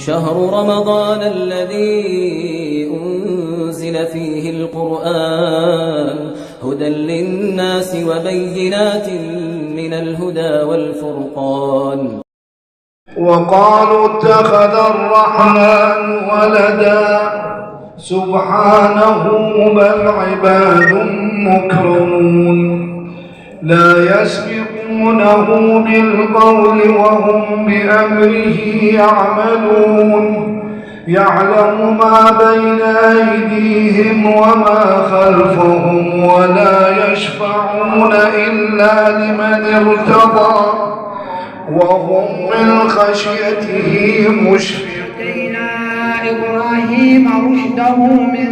شهر رمضان الذي أنزل فيه القرآن هدى للناس وبينات من الهدى والفرقان. وقالوا اتخذ الرحمن ولدا سبحانه بل عباد مكرمون لا يسبقونه بالقول وهم بأمره يعملون يعلم ما بين أيديهم وما خلفهم ولا يشفعون إلا لمن ارتضى وهم من خشيته مشفقون. إبراهيم رشده من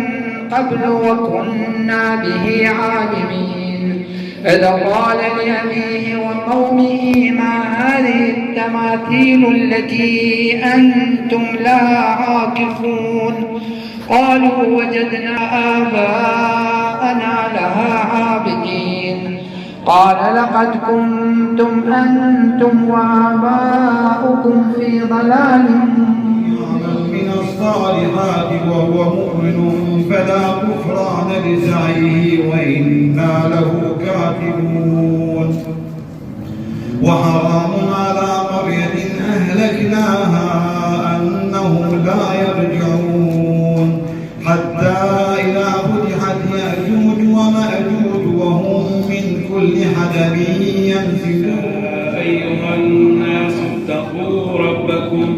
قبل وكنا به عالمين إذ قال لأبيه وقومه ما هذه التماثيل التي أنتم لها عاكفون قالوا وجدنا آباءنا لها عابدين قال لقد كنتم أنتم وآباؤكم في ضلال من الصالحات وهو مؤمن فلا كفران لسعيه وإنا له كاتبون. وحرام على قرية أهلكناها أنهم لا يرجعون حتى إذا فتحت يأجوج ومأجوج وهم من كل حدب ينسلون. أيها الناس اتقوا ربكم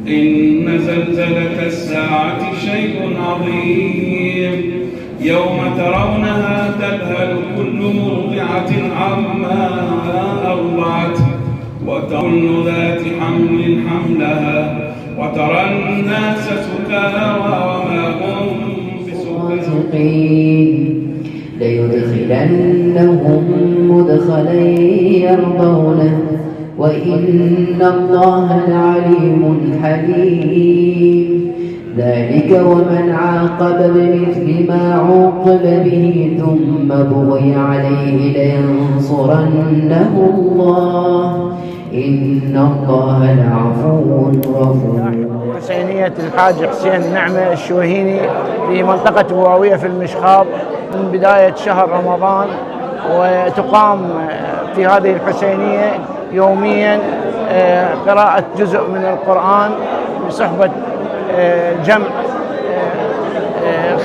إن زلزلة الساعة شيء عظيم يوم ترونها تذهل كل مرضعة عما أرضعت وتظن ذات حمل حملها وترى الناس سكارى وما هم بسكارى ليدخلنهم مدخلا يرضونه وإن الله لعليم حليم. ذلك ومن عاقب بمثل ما عوقب به ثم بغي عليه لينصرنه الله إن الله لعفو غفور. حسينية الحاج حسين نعمة الشوهيني في منطقة بواوية في المشخاب من بداية شهر رمضان، وتقام في هذه الحسينية يوميا قراءة جزء من القرآن بصحبة جمع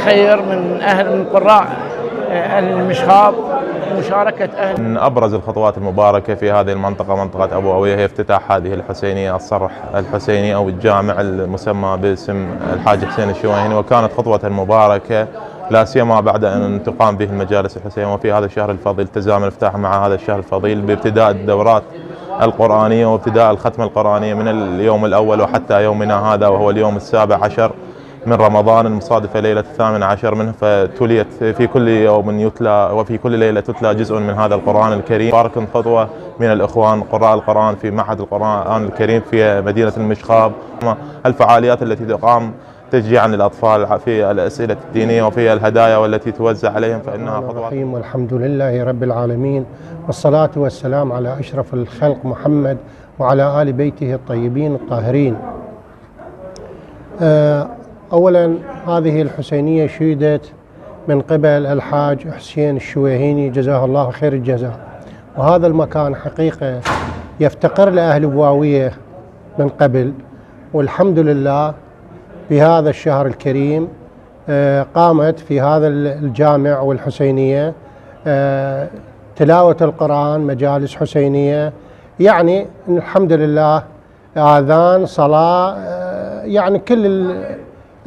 خير من قراء أهل المشخاب مشاركة أهل. من أبرز الخطوات المباركة في هذه المنطقة منطقة أبواوية هي افتتاح هذه الحسينية الصرح الحسيني أو الجامع المسمى باسم الحاج حسين الشويهيني، وكانت خطوة مباركة لا سيما بعد أن تقام به المجالس الحسينية وفي هذا الشهر الفضيل. التزام الافتتاح مع هذا الشهر الفضيل بابتداء الدورات القرآنية وابتداء الختمة القرآنية من اليوم الأول وحتى يومنا هذا وهو اليوم 17 من رمضان المصادفة ليلة 18 منه، فتليت في كل يوم يتلى وفي كل ليلة تتلى جزء من هذا القرآن الكريم. بارك خطوة من الإخوان قراء القرآن في معهد القرآن الكريم في مدينة المشخاب. الفعاليات التي تقام تشجيعا للأطفال في الأسئلة الدينية وفي الهدايا والتي توزع عليهم فإنها خطوات. والحمد لله رب العالمين والصلاة والسلام على أشرف الخلق محمد وعلى آل بيته الطيبين الطاهرين. أولا هذه الحسينية شيدت من قبل الحاج حسين الشويهيني جزاه الله خير الجزاء، وهذا المكان حقيقة يفتقر لأهل بواوية من قبل، والحمد لله بهذا الشهر الكريم قامت في هذا الجامع والحسينية تلاوة القرآن، مجالس حسينية، يعني الحمد لله آذان، صلاة، يعني كل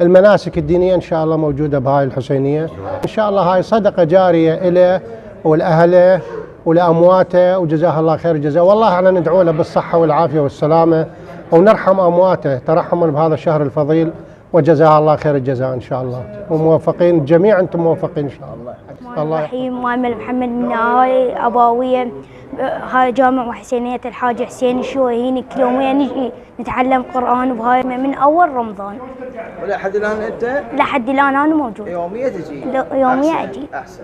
المناسك الدينية إن شاء الله موجودة بهاي الحسينية. إن شاء الله هاي صدقة جارية إله ولأهله ولأمواته وجزاه الله خير الجزاء. والله احنا ندعو له بالصحة والعافية والسلامة ونرحم أمواته ترحما بهذا الشهر الفضيل وجزاه الله خير الجزاء إن شاء الله، وموفقين جميعا، أنتم موفقين إن شاء الله. الله الرحيم. مؤمل محمد من هاي أبواوية، هاي جامع وحسينية الحاج حسين الشويهيني، كل يوميا نجي نتعلم قرآن بهاي من أول رمضان. ولحد الآن أنت؟ لحد الآن أنا موجود. يوميا تجي؟ يوميا أجي. أحسن.